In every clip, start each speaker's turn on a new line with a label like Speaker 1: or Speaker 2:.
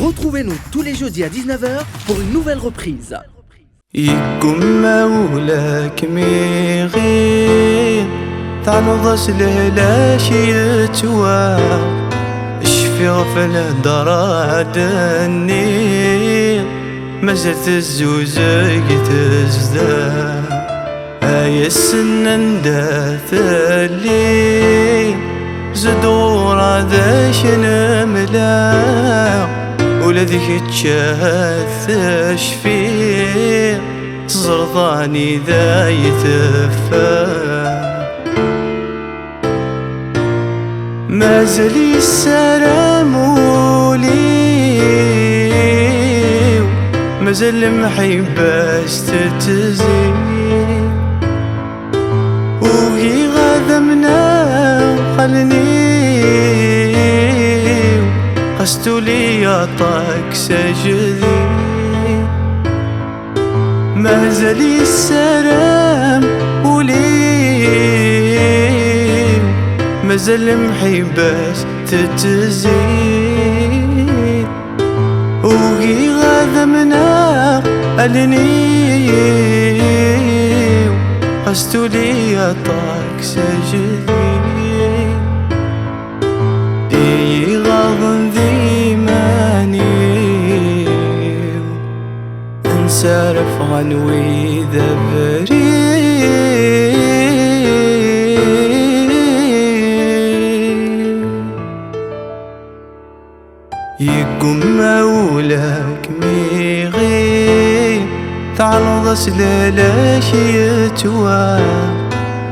Speaker 1: Retrouvez-nous tous les jeudis à 19h pour une nouvelle reprise.
Speaker 2: يكون مولاك ميغير تعرض سلالاش يتواغ شفي غفل دراد النير مازالت الزوزة يتزداد هاي السنة نداث الليل زدور عذاش نملا ولا ذيك تشاث شفير تزرضاني ذا يتفا مازال السلام وليو مازال محباش تتزيد وهي غادا منا خلني قستو لي عطاك سجدي مازال السلام وليو مازال محباش تتزيد وهي غادا منا قالني قستو لي عطاك سجدي غاضن ذي ماني انسارف غنوي ذبري يقوم مولاك ميغي تعرض سلالاش يتواغ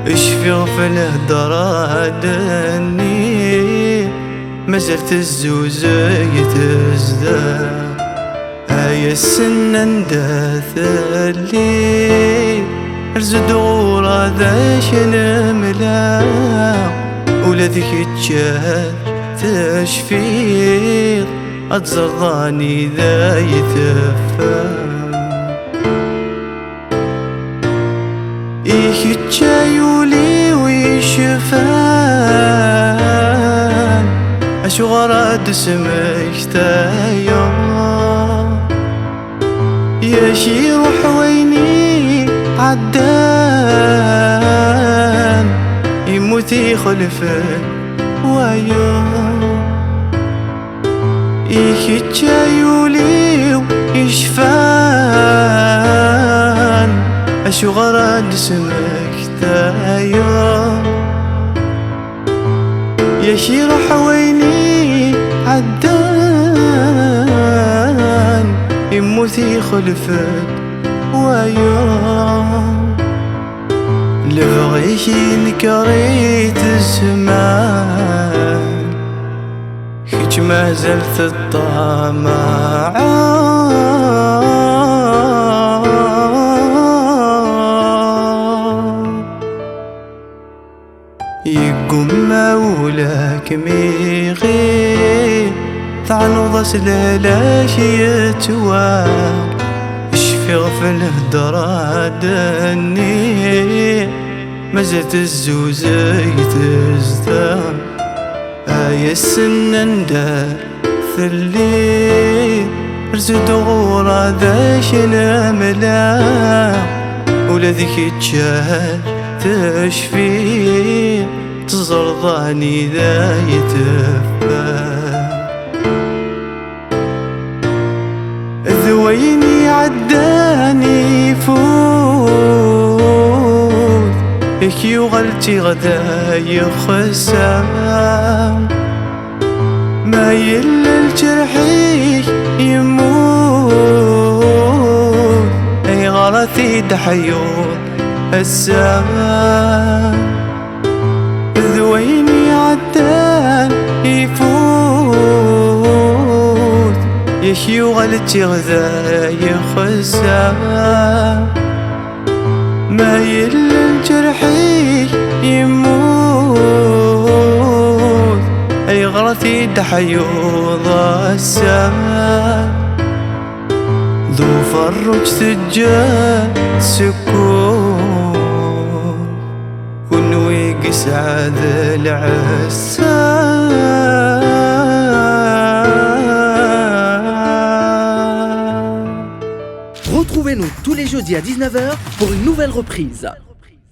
Speaker 2: اشفي غفله دراد النير مازالت الزوزة يتزداد هاي السنة نداث الليل رزد غورا ذاش نملا ولا ذيك تشاهد تشفير أتزرضاني ذا يتفا إيك تشايولي ويشفان أشو غراد سمك تايا يا شي روح ويني عدان يموتي خلفك ويا إيك تشايولي ويشفان أشو غراد سمك تايا يا شي روح ويني عدان يموتي خلفك ويا لبغيكي نكريت الزمان خيج ما زلت الطمع يقوم مولاك ميغي تعنوض سلالاش يتواغ اشفي غفله دراد النير مازالت الزوزة يتزداد هاي السنة نداث الليل رزد غورا ذاش نملا ولا ذيك تشاهد تشفي تزرضاني ذا يتفا ذويني عداني يفوت يكي وغلتي غدا يخسام ما يلا الجرحي يموت اي غلطي دحيوت السماء ذويني عدان يفوت يحيي وغلتي غذا يخسام ما يلا الجرحي يموت اي غلطي دحيوض السماء ذو فرج سجاد سكون ونوي قسعد العسام
Speaker 1: Retrouvez-nous tous les jeudis à 19h pour une nouvelle reprise.